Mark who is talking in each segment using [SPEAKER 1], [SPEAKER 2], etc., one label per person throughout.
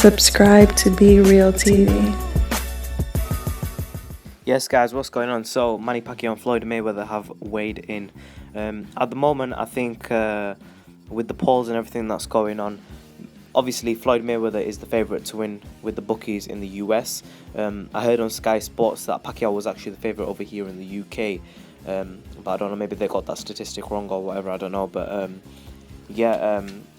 [SPEAKER 1] Subscribe to Be Real TV.
[SPEAKER 2] Yes, guys, what's going on? So, Manny Pacquiao and Floyd Mayweather have weighed in. At the moment, I think with the polls and everything that's going on, obviously Floyd Mayweather is the favourite to win with the bookies in the US. I heard on Sky Sports that Pacquiao was actually the favourite over here in the UK. But I don't know, maybe they got that statistic wrong or whatever, I don't know. But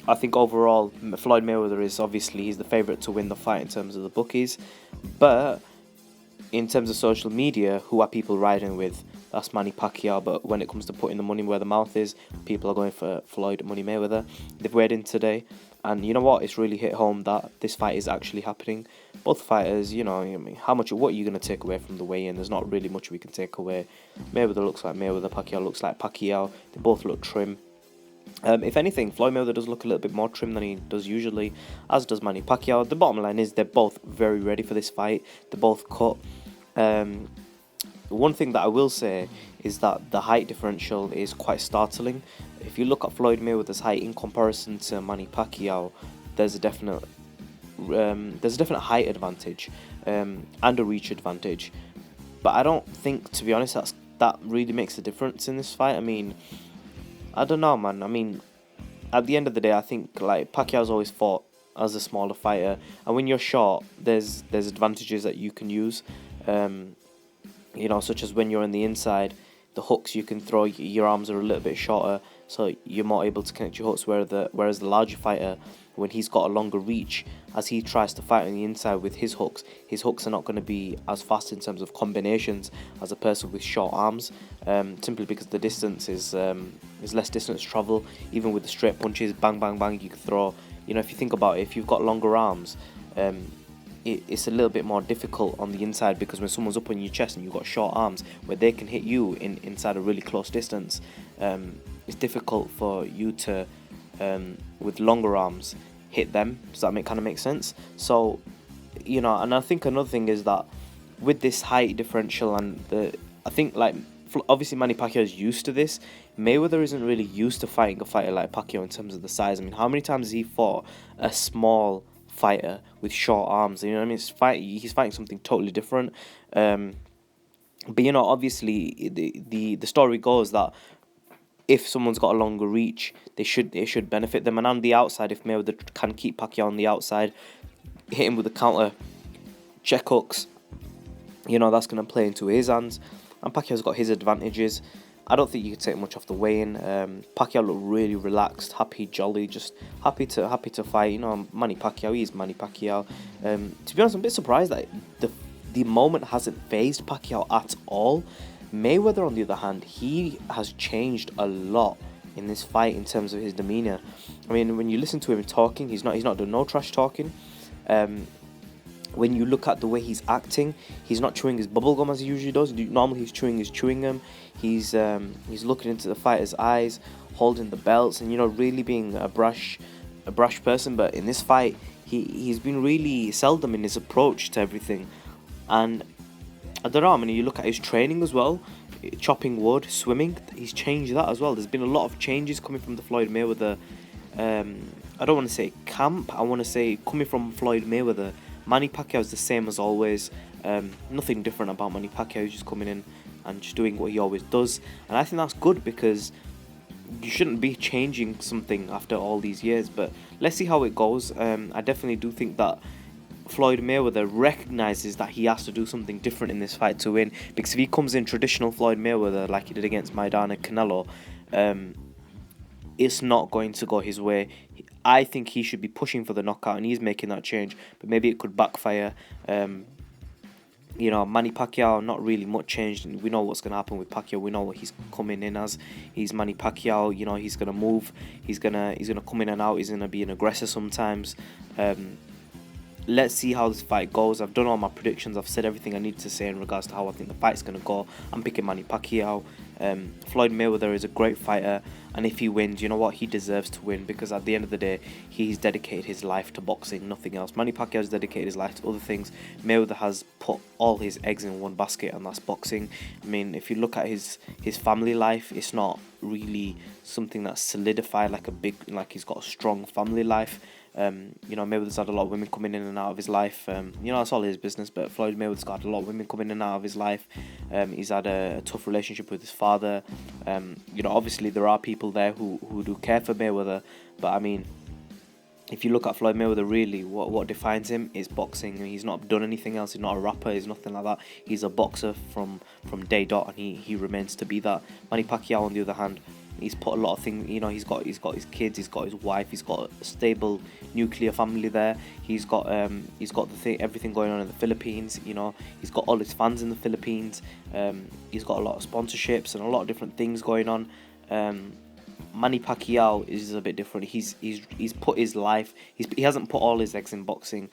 [SPEAKER 2] I think overall Floyd Mayweather is obviously he's the favourite to win the fight in terms of the bookies. But in terms of social media, who are people riding with? That's Manny Pacquiao. But when it comes to putting the money where the mouth is, people are going for Floyd Money Mayweather. They've weighed in today, and you know what? It's really hit home that this fight is actually happening. Both fighters, you know, I mean, what are you going to take away from the weigh-in? There's not really much we can take away. Mayweather looks like Mayweather, Pacquiao looks like Pacquiao. They both look trim. If anything, Floyd Mayweather does look a little bit more trim than he does usually, as does Manny Pacquiao. The bottom line is they're both very ready for this fight. They're both cut. One thing that I will say is that the height differential is quite startling. If you look at Floyd Mayweather's height in comparison to Manny Pacquiao, there's a definite height advantage and a reach advantage. But I don't think, to be honest, that really makes a difference in this fight. I mean, I don't know, man. I mean, at the end of the day, I think like Pacquiao's always fought as a smaller fighter, and when you're short, there's advantages that you can use. You know, such as when you're on the inside, the hooks you can throw, your arms are a little bit shorter, so you're more able to connect your hooks. Whereas the larger fighter, when he's got a longer reach, as he tries to fight on the inside with his hooks are not going to be as fast in terms of combinations as a person with short arms, simply because the distance is less distance travel. Even with the straight punches, bang, bang, bang, you can throw. You know, if you think about it, if you've got longer arms, it's a little bit more difficult on the inside, because when someone's up on your chest and you've got short arms where they can hit you inside a really close distance, it's difficult for you to with longer arms hit them. Does that make sense? So, you know, and I think another thing is that with this height differential and I think like obviously Manny Pacquiao is used to this. Mayweather isn't really used to fighting a fighter like Pacquiao in terms of the size. I mean, how many times has he fought a small fighter with short arms? You know what I mean? He's fighting something totally different. But you know, obviously the story goes that if someone's got a longer reach, it should benefit them. And on the outside, if Mayweather can keep Pacquiao on the outside, hit him with the counter check hooks, you know, that's going to play into his hands. And Pacquiao's got his advantages. I don't think you could take much off the weigh-in. Pacquiao looked really relaxed, happy, jolly, just happy to fight. You know, Manny Pacquiao, he's Manny Pacquiao. To be honest, I'm a bit surprised that the moment hasn't phased Pacquiao at all. Mayweather, on the other hand, he has changed a lot in this fight in terms of his demeanor. I mean, when you listen to him talking, he's not doing no trash talking. When you look at the way he's acting, he's not chewing his bubblegum as he usually does. Normally he's chewing his chewing gum. He's looking into the fighter's eyes, holding the belts, and you know, really being a brash person. But in this fight, he's been really seldom in his approach to everything. And I don't know, I mean, you look at his training as well, chopping wood, swimming, he's changed that as well. There's been a lot of changes coming from the Floyd Mayweather, I don't want to say camp, I want to say coming from Floyd Mayweather. Manny Pacquiao is the same as always. Nothing different about Manny Pacquiao. He's just coming in and just doing what he always does. And I think that's good, because you shouldn't be changing something after all these years. But let's see how it goes. I definitely do think that Floyd Mayweather recognises that he has to do something different in this fight to win. Because if he comes in traditional Floyd Mayweather like he did against Maidana Canelo, it's not going to go his way. I think he should be pushing for the knockout, and he's making that change. But maybe it could backfire. You know, Manny Pacquiao, not really much changed. We know what's going to happen with Pacquiao. We know what he's coming in as. He's Manny Pacquiao. You know, he's going to move. He's gonna come in and out. He's going to be an aggressor sometimes. Let's see how this fight goes. I've done all my predictions. I've said everything I need to say in regards to how I think the fight's going to go. I'm picking Manny Pacquiao. Floyd Mayweather is a great fighter, and if he wins, you know what, he deserves to win, because at the end of the day, he's dedicated his life to boxing, nothing else. Manny Pacquiao has dedicated his life to other things. Mayweather has put all his eggs in one basket, and that's boxing. I mean, if you look at his family life, it's not really something that's solidified like he's got a strong family life. Mayweather's had a lot of women coming in and out of his life. That's all his business, but Floyd Mayweather's got a lot of women coming in and out of his life. He's had a tough relationship with his father. Obviously there are people there who do care for Mayweather, but I mean, if you look at Floyd Mayweather, really, what defines him is boxing. He's not done anything else. He's not a rapper. He's nothing like that. He's a boxer from day dot, and he remains to be that. Manny Pacquiao, on the other hand, he's put a lot of things. He's got his kids. He's got his wife. He's got a stable nuclear family there. He's got everything going on in the Philippines. He's got all his fans in the Philippines. He's got a lot of sponsorships and a lot of different things going on. Manny Pacquiao is a bit different. He's put his life. He hasn't put all his eggs in boxing.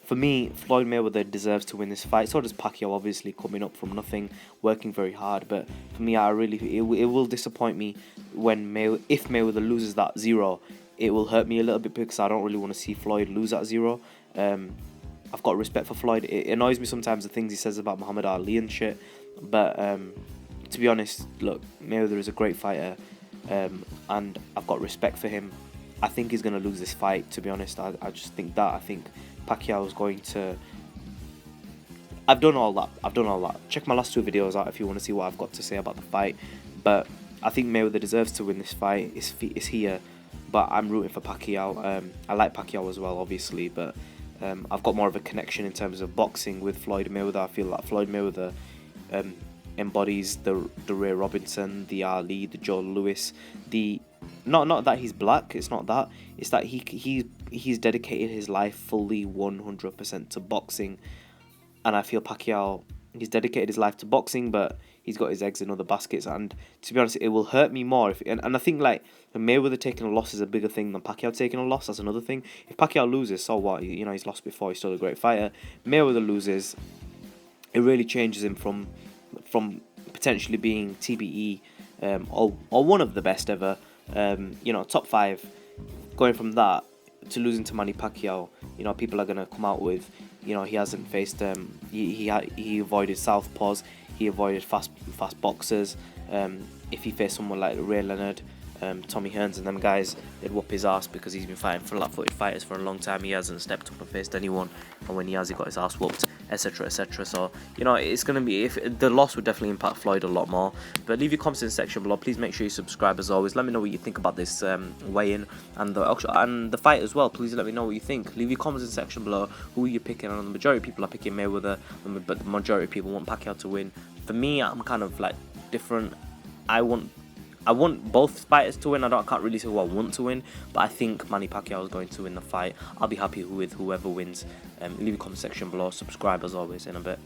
[SPEAKER 2] For me, Floyd Mayweather deserves to win this fight. So does Pacquiao, obviously, coming up from nothing, working very hard. But for me, it will disappoint me if Mayweather loses that 0. It will hurt me a little bit because I don't really want to see Floyd lose that 0. I've got respect for Floyd. It annoys me sometimes the things he says about Muhammad Ali and shit. But to be honest, look, Mayweather is a great fighter. And I've got respect for him. I think he's going to lose this fight, to be honest. I just think that. I think Pacquiao is going to... I've done all that. Check my last 2 videos out if you want to see what I've got to say about the fight. But I think Mayweather deserves to win this fight. It's here. But I'm rooting for Pacquiao. I like Pacquiao as well, obviously. But I've got more of a connection in terms of boxing with Floyd Mayweather. I feel like Floyd Mayweather... embodies the Ray Robinson, the Ali, the Joe Louis, not that he's black. It's not that. It's that he's dedicated his life fully 100% to boxing, and I feel Pacquiao, he's dedicated his life to boxing, but he's got his eggs in other baskets. And to be honest, it will hurt me more and I think like Mayweather taking a loss is a bigger thing than Pacquiao taking a loss. That's another thing. If Pacquiao loses, so what? He's lost before. He's still a great fighter. Mayweather loses, it really changes him from potentially being TBE or one of the best ever, top 5, going from that to losing to Manny Pacquiao. People are going to come out with, he hasn't faced he avoided southpaws, he avoided fast boxers. If he faced someone like Ray Leonard, Tommy Hearns and them guys, they'd whoop his ass because he's been fighting flat-footed fighters for a long time. He hasn't stepped up and faced anyone, and when he has, he got his ass whooped, etc, etc. So it's going to be, if the loss would definitely impact Floyd a lot more. But leave your comments in the section below. Please make sure you subscribe as always. Let me know what you think about this weigh-in and the fight as well. Please let me know what you think. Leave your comments in the section below. Who are you picking? And the majority of people are picking Mayweather, but the majority of people want Pacquiao to win. For me, I'm kind of like different. I want both fighters to win. I can't really say who I want to win, but I think Manny Pacquiao is going to win the fight. I'll be happy with whoever wins. Leave a comment section below. Subscribe as always in a bit.